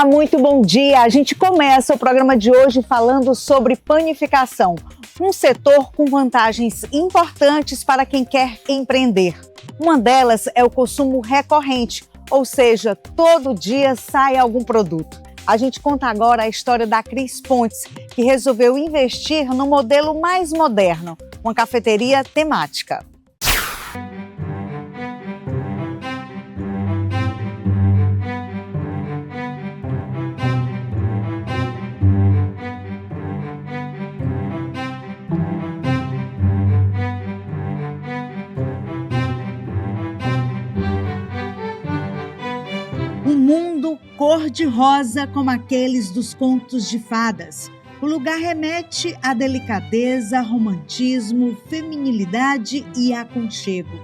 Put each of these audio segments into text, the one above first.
muito bom dia! A gente começa o programa de hoje falando sobre panificação, um setor com vantagens importantes para quem quer empreender. Uma delas é o consumo recorrente, ou seja, todo dia sai algum produto. A gente conta agora a história da Cris Pontes, que resolveu investir no modelo mais moderno, uma cafeteria temática. Um mundo cor-de-rosa como aqueles dos contos de fadas. O lugar remete à delicadeza, romantismo, feminilidade e aconchego.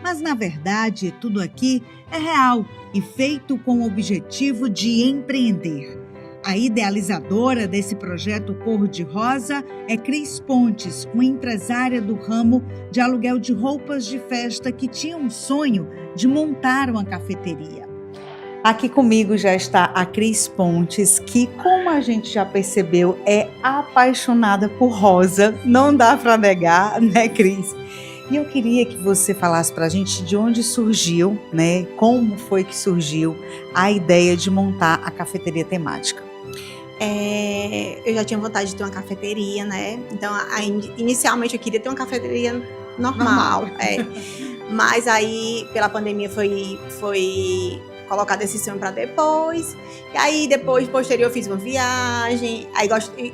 Mas, na verdade, tudo aqui é real e feito com o objetivo de empreender. A idealizadora desse projeto cor-de-rosa é Cris Pontes, uma empresária do ramo de aluguel de roupas de festa que tinha um sonho de montar uma cafeteria. Aqui comigo já está a Cris Pontes, que, como a gente já percebeu, é apaixonada por rosa. Não dá para negar, né, Cris? E eu queria que você falasse para a gente de onde surgiu, né? Como foi que surgiu a ideia de montar a cafeteria temática. Eu já tinha vontade de ter uma cafeteria, né? Então, inicialmente eu queria ter uma cafeteria normal. Mas aí, pela pandemia, foi colocado esse sonho para depois. E aí, depois, posterior, eu fiz uma viagem. Aí,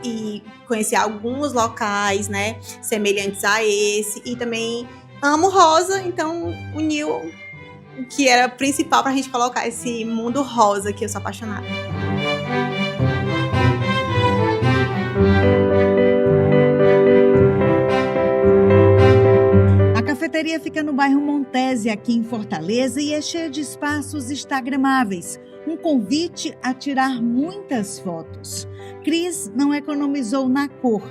e conheci alguns locais, né? Semelhantes a esse. E também amo rosa, então uniu o que era principal para a gente colocar esse mundo rosa, que eu sou apaixonada. A cafeteria fica no bairro Montese, aqui em Fortaleza, e é cheia de espaços instagramáveis. Um convite a tirar muitas fotos. Cris não economizou na cor.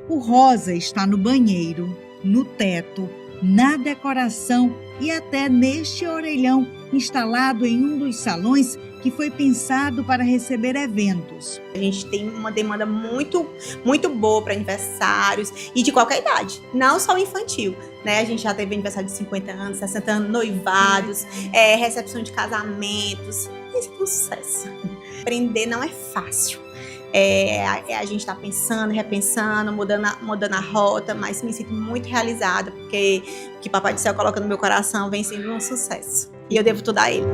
O rosa está no banheiro, no teto, na decoração e até neste orelhão instalado em um dos salões que foi pensado para receber eventos. A gente tem uma demanda muito, muito boa para aniversários e de qualquer idade, não só infantil, né? A gente já teve aniversário de 50 anos, 60 anos, noivados, recepção de casamentos. Isso é um sucesso. Empreender não é fácil. A gente está pensando, repensando, mudando a rota, mas me sinto muito realizada, porque o que Papai do Céu coloca no meu coração vem sendo um sucesso. E eu devo tudo a ele.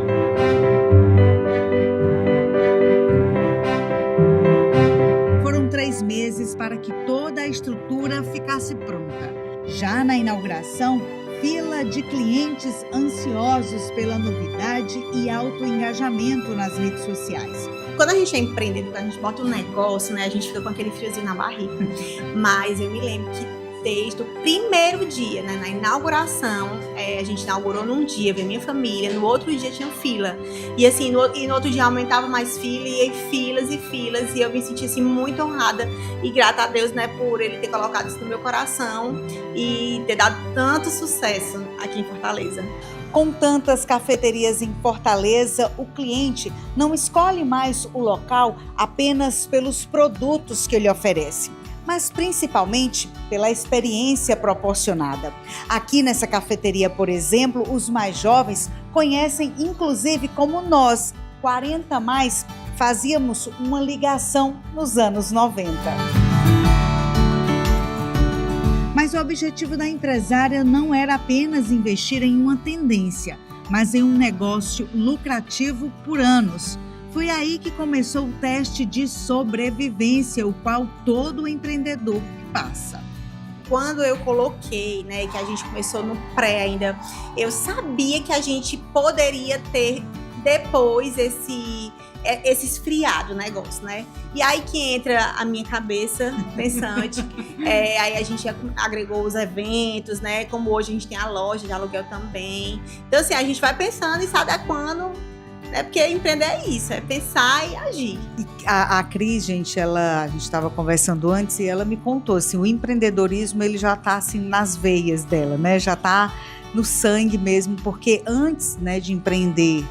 Foram 3 meses para que toda a estrutura ficasse pronta. Já na inauguração, fila de clientes ansiosos pela novidade e alto engajamento nas redes sociais. Quando a gente é empreendedor, a gente bota um negócio, né? A gente fica com aquele friozinho na barriga. Mas eu me lembro que desde o primeiro dia, né, na inauguração, a gente inaugurou num dia, veio minha família, no outro dia tinha fila. E assim, no outro dia aumentava mais fila, e filas e filas, e eu me senti assim muito honrada e grata a Deus, né, por ele ter colocado isso no meu coração e ter dado tanto sucesso aqui em Fortaleza. Com tantas cafeterias em Fortaleza, o cliente não escolhe mais o local apenas pelos produtos que ele oferece, mas principalmente pela experiência proporcionada. Aqui nessa cafeteria, por exemplo, os mais jovens conhecem inclusive como nós, 40 mais, fazíamos uma ligação nos anos 90. Mas o objetivo da empresária não era apenas investir em uma tendência, mas em um negócio lucrativo por anos. Foi aí que começou o teste de sobrevivência, o qual todo empreendedor passa. Quando eu coloquei, né, que a gente começou no pré ainda, eu sabia que a gente poderia ter depois esse esfriado negócio, né? E aí que entra a minha cabeça pensante, aí a gente agregou os eventos, né? Como hoje a gente tem a loja de aluguel também. Então assim, a gente vai pensando e se adequando, né? Porque empreender é isso, é pensar e agir. E a Cris, gente, a gente estava conversando antes e ela me contou, assim, o empreendedorismo ele já está assim nas veias dela, né? Já está no sangue mesmo, porque antes, né, de empreender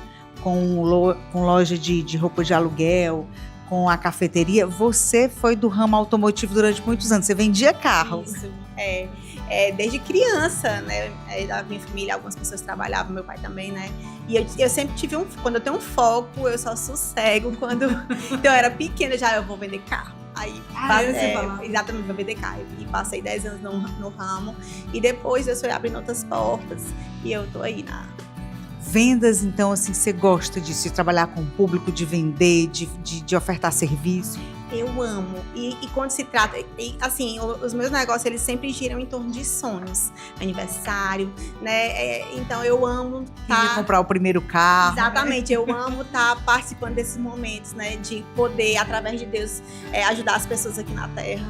com loja de roupa de aluguel, com a cafeteria, você foi do ramo automotivo durante muitos anos, você vendia carro. Isso, desde criança, né, da minha família, algumas pessoas trabalhavam, meu pai também, né, e eu sempre tive quando eu tenho um foco, eu só sossego, então eu era pequena, eu vou vender carro. Aí, exatamente, vou vender carro. E passei 10 anos no ramo, e depois eu fui abrindo outras portas, e eu tô aí na... Vendas, então, assim, você gosta disso, de trabalhar com o público, de vender, de ofertar serviço? Eu amo. E quando se trata, assim, os meus negócios, eles sempre giram em torno de sonhos. Aniversário, né? Então, eu amo De comprar o primeiro carro. Exatamente. Né? Eu amo estar participando desses momentos, né? De poder, através de Deus, ajudar as pessoas aqui na Terra.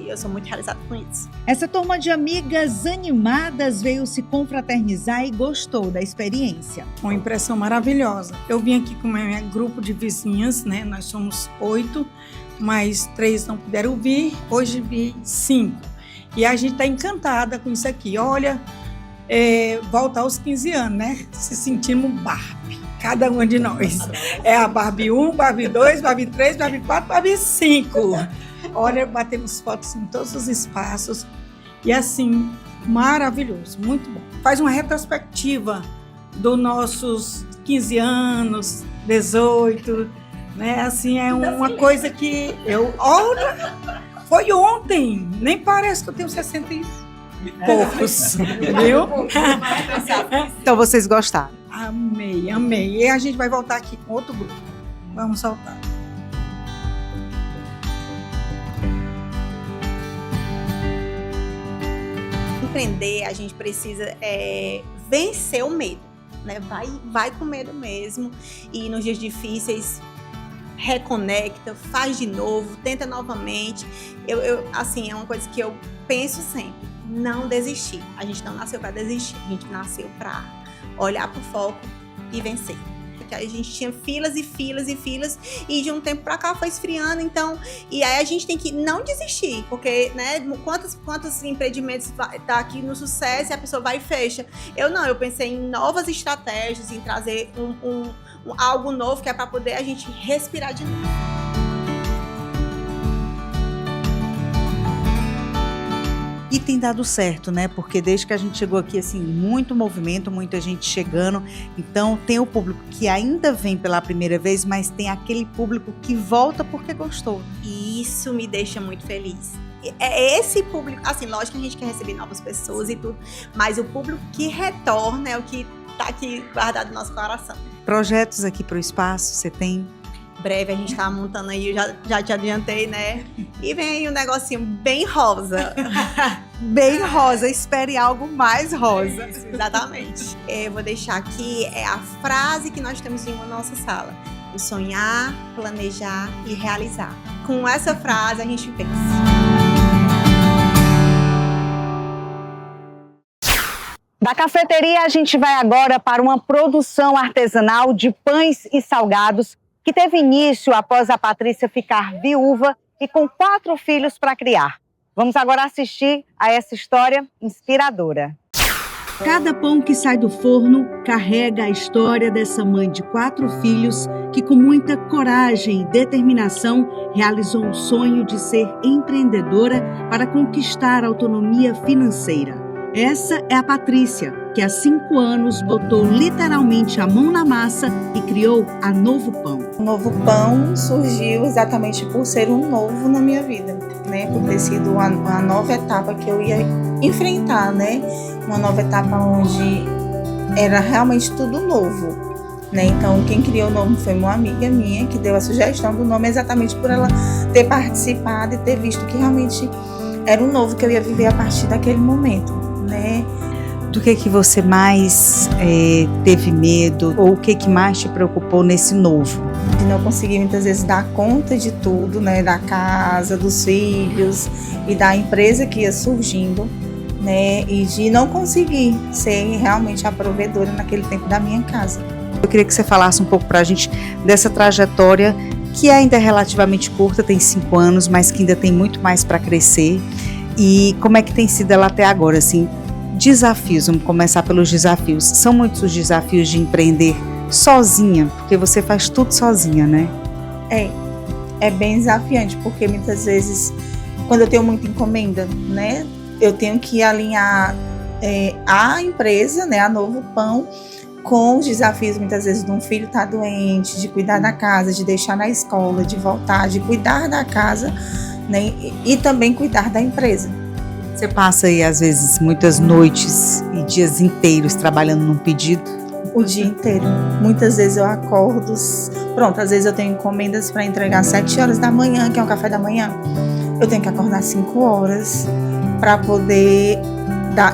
Eu sou muito realizada com isso. Essa turma de amigas animadas veio se confraternizar e gostou da experiência. Uma impressão maravilhosa. Eu vim aqui com o meu grupo de vizinhas, né? Nós somos 8, mas 3 não puderam vir. Hoje vi 5. E a gente está encantada com isso aqui. Olha, voltar aos 15 anos, né? Se sentimos Barbie. Cada uma de nós. É a Barbie 1, Barbie 2, Barbie 3, Barbie 4, Barbie 5. Olha, batemos fotos em todos os espaços e assim, maravilhoso, muito bom. Faz uma retrospectiva dos nossos 15 anos, 18, né? Assim, é uma coisa que olha, foi ontem, nem parece que eu tenho 60 e poucos, viu? Então vocês gostaram? Amei. E a gente vai voltar aqui com outro grupo. Vamos soltar. Empreender, a gente precisa vencer o medo, né? Vai com medo mesmo, e nos dias difíceis reconecta, faz de novo, tenta novamente. Assim, é uma coisa que eu penso sempre, não desistir. A gente não nasceu para desistir, a gente nasceu para olhar pro foco e vencer. Porque a gente tinha filas e filas e filas, e de um tempo para cá foi esfriando, então, e aí a gente tem que não desistir, porque, né, quantos empreendimentos tá aqui no sucesso e a pessoa vai e fecha. Eu pensei em novas estratégias, em trazer algo novo, que é para poder a gente respirar de novo. E tem dado certo, né? Porque desde que a gente chegou aqui, assim, muito movimento, muita gente chegando. Então, tem o público que ainda vem pela primeira vez, mas tem aquele público que volta porque gostou. E isso me deixa muito feliz. É esse público, assim, lógico que a gente quer receber novas pessoas e tudo, mas o público que retorna é o que tá aqui guardado no nosso coração. Projetos aqui para o espaço, você tem? Breve a gente tá montando aí, eu já te adiantei, né? E vem aí um negocinho bem rosa. Bem rosa, espere algo mais rosa. Isso, exatamente. Eu vou deixar aqui a frase que nós temos em uma nossa sala: o sonhar, planejar e realizar. Com essa frase a gente pensa. Da cafeteria a gente vai agora para uma produção artesanal de pães e salgados que teve início após a Patrícia ficar viúva e com 4 filhos para criar. Vamos agora assistir a essa história inspiradora. Cada pão que sai do forno carrega a história dessa mãe de 4 filhos que, com muita coragem e determinação, realizou o sonho de ser empreendedora para conquistar a autonomia financeira. Essa é a Patrícia, que há 5 anos botou literalmente a mão na massa e criou a Novo Pão. O Novo Pão surgiu exatamente por ser um novo na minha vida, né? Por ter sido uma nova etapa que eu ia enfrentar, né? Uma nova etapa onde era realmente tudo novo, né? Então, quem criou o nome foi uma amiga minha que deu a sugestão do nome exatamente por ela ter participado e ter visto que realmente era um novo que eu ia viver a partir daquele momento, né? Do que você mais teve medo ou o que mais te preocupou nesse novo? De não conseguir muitas vezes dar conta de tudo, né? Da casa, dos filhos e da empresa que ia surgindo, né? E de não conseguir ser realmente a provedora naquele tempo da minha casa. Eu queria que você falasse um pouco pra gente dessa trajetória que ainda é relativamente curta, tem 5 anos, mas que ainda tem muito mais para crescer. E como é que tem sido ela até agora, assim? Desafios, vamos começar pelos desafios. São muitos os desafios de empreender sozinha? Porque você faz tudo sozinha, né? É bem desafiante, porque muitas vezes, quando eu tenho muita encomenda, né, eu tenho que alinhar a empresa, né, a Novo Pão, com os desafios, muitas vezes, de um filho estar doente, de cuidar da casa, de deixar na escola, de voltar, de cuidar da casa, né, e também cuidar da empresa. Você passa aí, às vezes, muitas noites e dias inteiros trabalhando num pedido? O dia inteiro. Muitas vezes eu acordo, às vezes eu tenho encomendas para entregar às 7 horas da manhã, que é o café da manhã. Eu tenho que acordar 5 horas para poder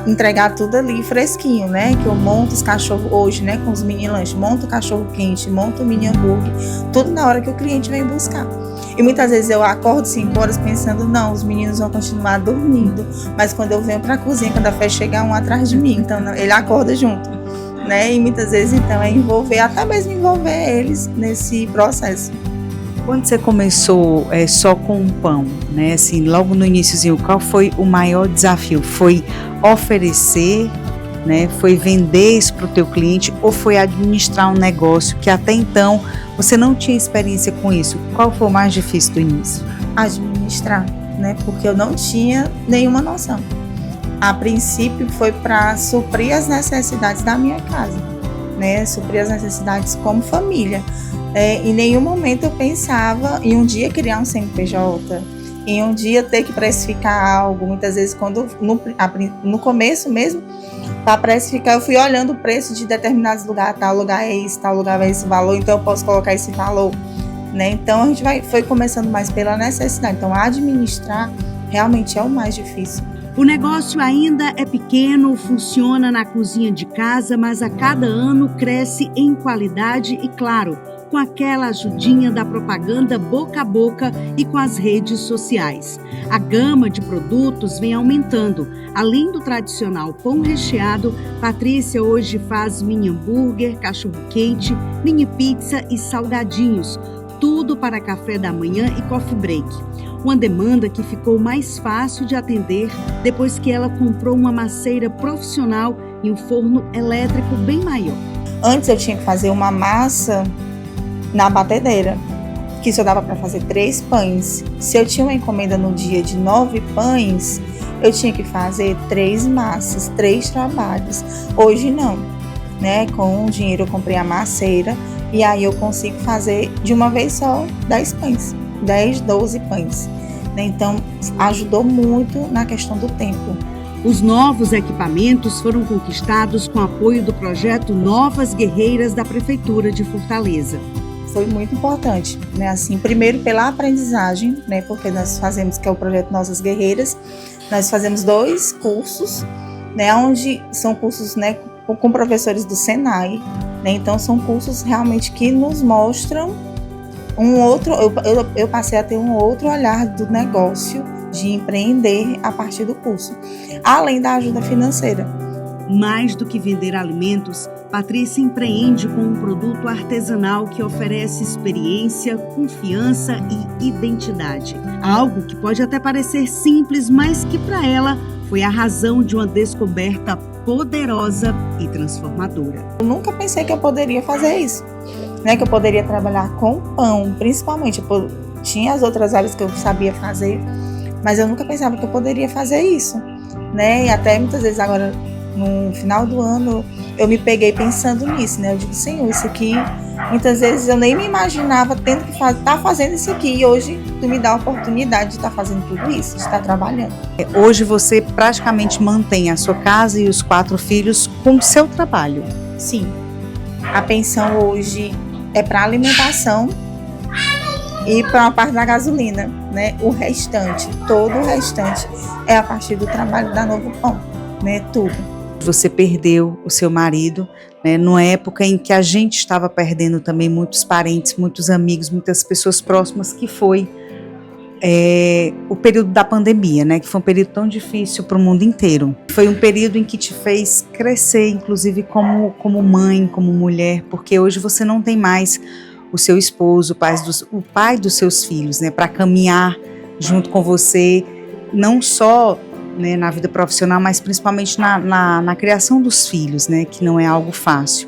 entregar tudo ali fresquinho, né? Que eu monto os cachorros hoje, né? Com os mini lanches, monto o cachorro quente, monto o mini hambúrguer, tudo na hora que o cliente vem buscar. E muitas vezes eu acordo 5 horas pensando, não, os meninos vão continuar dormindo, mas quando eu venho para a cozinha, quando a fé chegar, um atrás de mim, então ele acorda junto, né? E muitas vezes então é até mesmo envolver eles nesse processo. Quando você começou só com um pão, né? Assim, logo no iniciozinho, qual foi o maior desafio? Foi oferecer, né? Foi vender isso para o teu cliente ou foi administrar um negócio que até então você não tinha experiência com isso? Qual foi o mais difícil do início? Administrar, né? Porque eu não tinha nenhuma noção. A princípio foi para suprir as necessidades da minha casa, né? Suprir as necessidades como família. Em nenhum momento eu pensava em um dia criar um CNPJ, em um dia ter que precificar algo. Muitas vezes, no começo mesmo, para precificar, eu fui olhando o preço de determinados lugares. Tal lugar é isso, tal lugar é esse valor, então eu posso colocar esse valor, né? Então a gente foi começando mais pela necessidade. Então administrar realmente é o mais difícil. O negócio ainda é pequeno, funciona na cozinha de casa, mas a cada ano cresce em qualidade e, claro, com aquela ajudinha da propaganda boca a boca e com as redes sociais. A gama de produtos vem aumentando. Além do tradicional pão recheado, Patrícia hoje faz mini hambúrguer, cachorro-quente, mini pizza e salgadinhos. Tudo para café da manhã e coffee break. Uma demanda que ficou mais fácil de atender depois que ela comprou uma maceira profissional e um forno elétrico bem maior. Antes eu tinha que fazer uma massa na batedeira, que só dava para fazer 3 pães. Se eu tinha uma encomenda no dia de 9 pães, eu tinha que fazer 3 massas, 3 trabalhos. Hoje não, né? Com o dinheiro eu comprei a maceira e aí eu consigo fazer de uma vez só 10 pães, 10, 12 pães. Então ajudou muito na questão do tempo. Os novos equipamentos foram conquistados com apoio do projeto Novas Guerreiras da Prefeitura de Fortaleza. Foi muito importante, né? Assim, primeiro pela aprendizagem, né? Porque nós fazemos, que é o projeto Nossas Guerreiras, nós fazemos 2 cursos, né? Onde são cursos, né, com professores do Senai, né? Então são cursos realmente que nos mostram um outro. Eu passei a ter um outro olhar do negócio, de empreender a partir do curso, além da ajuda financeira. Mais do que vender alimentos, Patrícia empreende com um produto artesanal que oferece experiência, confiança e identidade. Algo que pode até parecer simples, mas que para ela foi a razão de uma descoberta poderosa e transformadora. Eu nunca pensei que eu poderia fazer isso, né? Que eu poderia trabalhar com pão, principalmente. Tinha as outras áreas que eu sabia fazer, mas eu nunca pensava que eu poderia fazer isso, né? E até muitas vezes agora, no final do ano, eu me peguei pensando nisso, né? Eu digo, Senhor, isso aqui, muitas vezes eu nem me imaginava tendo que estar fazendo isso aqui. E hoje tu me dá a oportunidade de estar fazendo tudo isso, de estar trabalhando. Hoje você praticamente mantém a sua casa e os 4 filhos com o seu trabalho. Sim. A pensão hoje é para alimentação e para uma parte da gasolina, né? O restante, todo o restante é a partir do trabalho da Novo Pão, né? Tudo. Você perdeu o seu marido, né, numa época em que a gente estava perdendo também muitos parentes, muitos amigos, muitas pessoas próximas, que foi o período da pandemia, né, que foi um período tão difícil para o mundo inteiro. Foi um período em que te fez crescer, inclusive como mãe, como mulher, porque hoje você não tem mais o seu esposo, o pai dos seus filhos, né, para caminhar junto com você, não só, né, na vida profissional, mas principalmente na criação dos filhos, né, que não é algo fácil.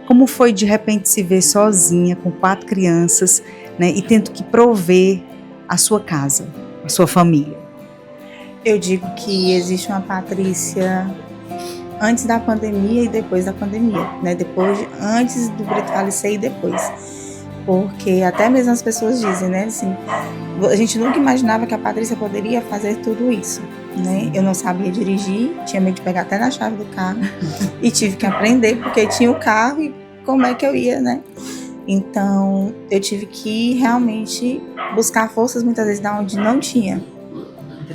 Como foi de repente se ver sozinha com 4 crianças, né, e tendo que prover a sua casa, a sua família? Eu digo que existe uma Patrícia antes da pandemia e depois da pandemia, né? Antes do Brito falecer e depois. Porque até mesmo as pessoas dizem, né? Assim, a gente nunca imaginava que a Patrícia poderia fazer tudo isso, né? Eu não sabia dirigir, tinha medo de pegar até na chave do carro e tive que aprender porque tinha o carro e como é que eu ia, né? Então, eu tive que realmente buscar forças muitas vezes da onde não tinha,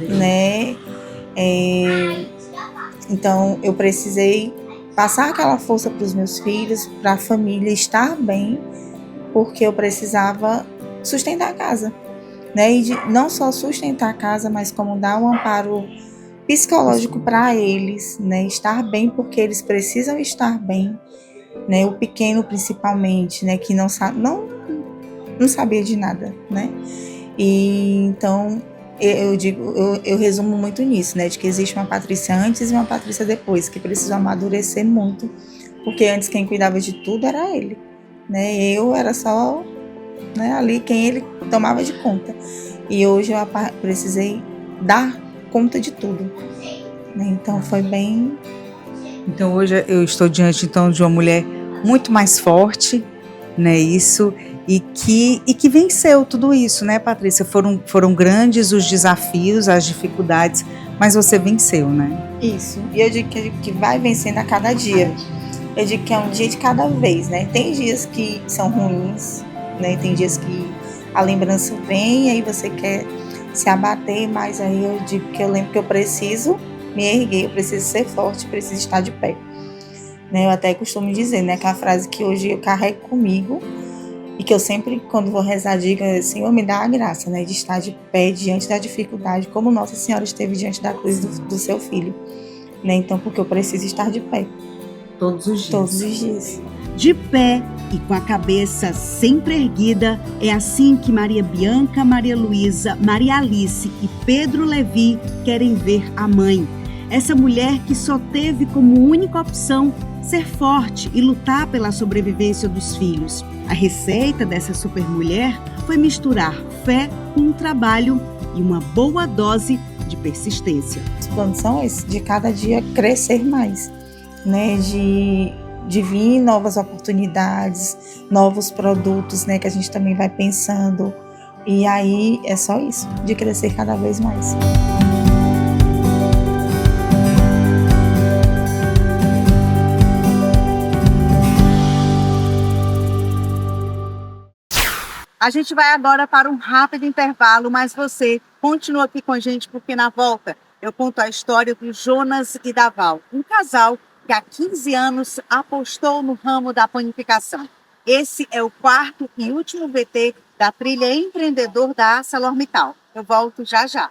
né? Então, eu precisei passar aquela força para os meus filhos, para a família estar bem, porque eu precisava sustentar a casa, né? E não só sustentar a casa, mas como dar um amparo psicológico para eles, né? Estar bem, porque eles precisam estar bem, né? O pequeno principalmente, né? Que não sabia de nada, né? E então eu resumo muito nisso, né? De que existe uma Patrícia antes e uma Patrícia depois, que precisam amadurecer muito, porque antes quem cuidava de tudo era ele, né? Eu era só, né, ali quem ele tomava de conta. E hoje eu precisei dar conta de tudo, né? Então foi bem. Então hoje eu estou diante então de uma mulher muito mais forte, né? Isso. E que venceu tudo isso, né, Patrícia? Foram grandes os desafios, as dificuldades, mas você venceu, né? Isso. E eu digo que vai vencendo a cada dia. Eu digo que é um dia de cada vez, né? Tem dias que são ruins, né? Tem dias que a lembrança vem e aí você quer se abater, mas aí eu digo que eu lembro que eu preciso me erguer, eu preciso ser forte, preciso estar de pé. Né? Eu até costumo dizer, né? Aquela frase que hoje eu carrego comigo, e que eu sempre, quando vou rezar, digo, Senhor, me dá a graça, né, de estar de pé diante da dificuldade, como Nossa Senhora esteve diante da cruz do seu filho. Né? Então, porque eu preciso estar de pé. Todos os dias. Todos os dias. De pé e com a cabeça sempre erguida, é assim que Maria Bianca, Maria Luísa, Maria Alice e Pedro Levi querem ver a mãe. Essa mulher que só teve como única opção ser forte e lutar pela sobrevivência dos filhos. A receita dessa supermulher foi misturar fé com um trabalho e uma boa dose de persistência. Os planos são esses, de cada dia crescer mais, né? De vir novas oportunidades, novos produtos, né? Que a gente também vai pensando. E aí é só isso, de crescer cada vez mais. A gente vai agora para um rápido intervalo, mas você continua aqui com a gente, porque na volta eu conto a história do Jonas e da Val, um casal que há 15 anos apostou no ramo da panificação. Esse é o 4º e último VT da trilha Empreendedor da ArcelorMittal. Eu volto já já.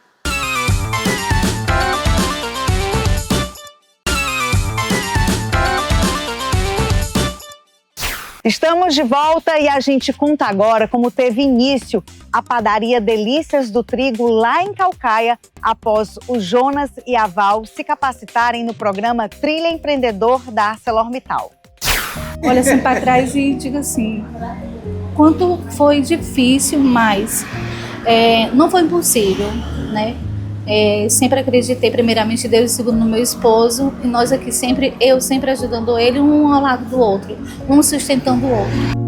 Estamos de volta e a gente conta agora como teve início a padaria Delícias do Trigo lá em Caucaia, após o Jonas e a Val se capacitarem no programa Trilha Empreendedor da ArcelorMittal. Olha assim para trás e digo assim, quanto foi difícil, mas não foi impossível, né? Sempre acreditei primeiramente em Deus e segundo no meu esposo, e nós aqui eu sempre ajudando ele, um ao lado do outro, um sustentando o outro.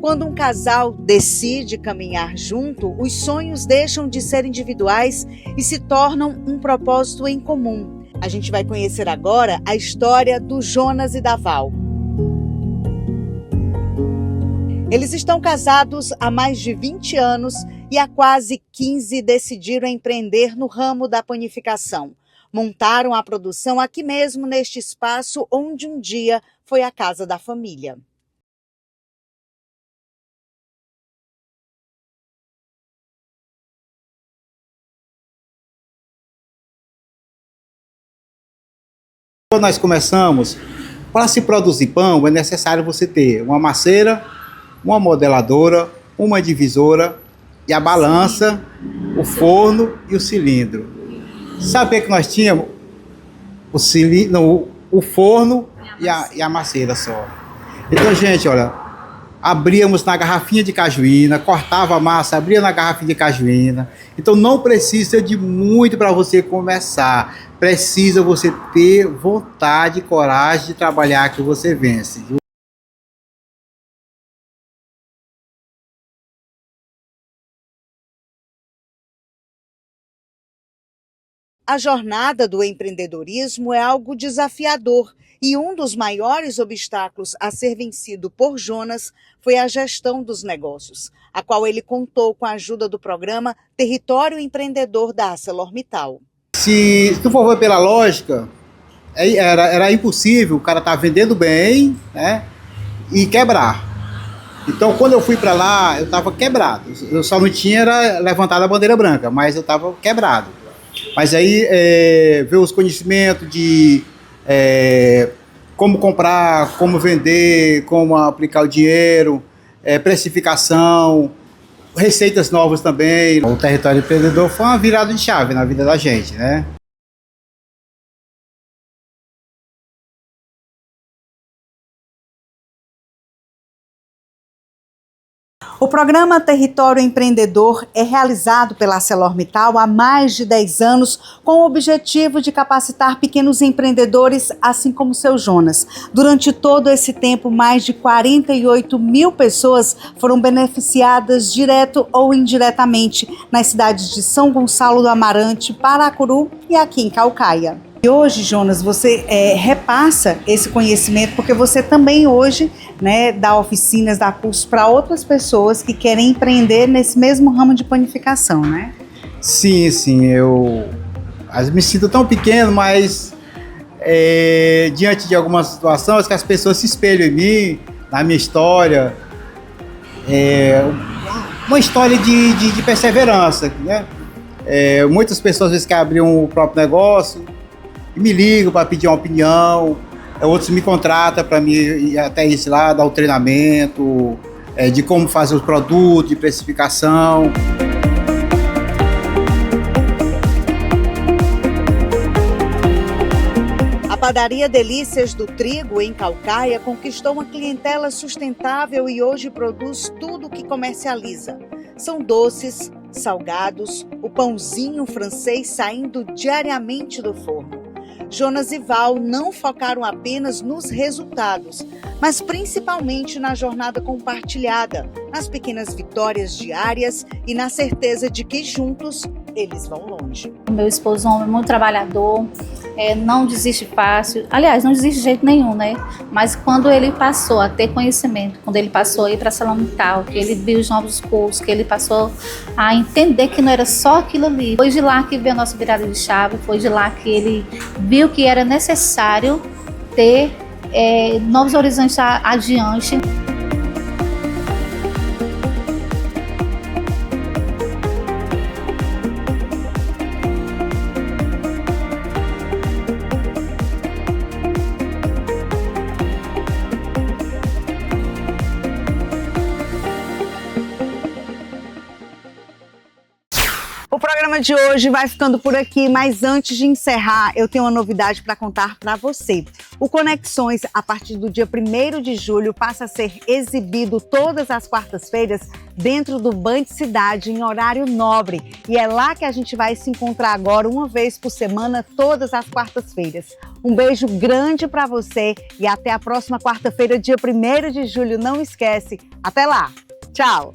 Quando um casal decide caminhar junto, os sonhos deixam de ser individuais e se tornam um propósito em comum. A gente vai conhecer agora a história do Jonas e da Val. Eles estão casados há mais de 20 anos e há quase 15 decidiram empreender no ramo da panificação. Montaram a produção aqui mesmo neste espaço onde um dia foi a casa da família. Quando nós começamos, para se produzir pão é necessário você ter uma maceira, uma modeladora, uma divisora e a balança, o forno e o cilindro. Sabe o que nós tínhamos? o forno e a maceira só. Então, gente, olha, abríamos na garrafinha de cajuína, cortava a massa, abria na garrafinha de cajuína. Então não precisa de muito para você começar. Precisa você ter vontade e coragem de trabalhar que você vence. A jornada do empreendedorismo é algo desafiador e um dos maiores obstáculos a ser vencido por Jonas foi a gestão dos negócios, a qual ele contou com a ajuda do programa Território Empreendedor da ArcelorMittal. Se tu for ver pela lógica, era impossível o cara estar vendendo bem, né, e quebrar. Então, quando eu fui para lá, eu estava quebrado. Eu só não tinha levantado a bandeira branca, mas eu estava quebrado. Mas aí ver os conhecimentos de como comprar, como vender, como aplicar o dinheiro, precificação, receitas novas também. O Território Empreendedor foi uma virada de chave na vida da gente, né? O programa Território Empreendedor é realizado pela ArcelorMittal há mais de 10 anos com o objetivo de capacitar pequenos empreendedores, assim como o seu Jonas. Durante todo esse tempo, mais de 48 mil pessoas foram beneficiadas direto ou indiretamente nas cidades de São Gonçalo do Amarante, Paracuru e aqui em Caucaia. E hoje, Jonas, você repassa esse conhecimento, porque você também hoje, né, dá oficinas, dá cursos para outras pessoas que querem empreender nesse mesmo ramo de panificação, né? Sim, eu me sinto tão pequeno, mas diante de algumas situações que as pessoas se espelham em mim, na minha história, uma história de perseverança, né? Muitas pessoas às vezes querem abrir um próprio negócio e me ligam para pedir uma opinião, outros me contratam para me ir até isso lá, dar o treinamento de como fazer os produtos, de precificação. A padaria Delícias do Trigo, em Caucaia, conquistou uma clientela sustentável e hoje produz tudo o que comercializa. São doces, salgados, o pãozinho francês saindo diariamente do forno. Jonas e Val não focaram apenas nos resultados, mas principalmente na jornada compartilhada, nas pequenas vitórias diárias e na certeza de que juntos eles vão longe. Meu esposo é um homem muito trabalhador, não desiste fácil, aliás, não desiste de jeito nenhum, né? Mas quando ele passou a ter conhecimento, quando ele passou a ir para a ArcelorMittal, que ele viu os novos cursos, que ele passou a entender que não era só aquilo ali, foi de lá que veio a nossa virada de chave, foi de lá que ele viu que era necessário ter novos horizontes adiante. O programa de hoje vai ficando por aqui, mas antes de encerrar, eu tenho uma novidade para contar para você. O Conexões, a partir do dia 1º de julho, passa a ser exibido todas as quartas-feiras dentro do Band Cidade, em horário nobre. E é lá que a gente vai se encontrar agora, uma vez por semana, todas as quartas-feiras. Um beijo grande para você e até a próxima quarta-feira, dia 1º de julho. Não esquece. Até lá. Tchau.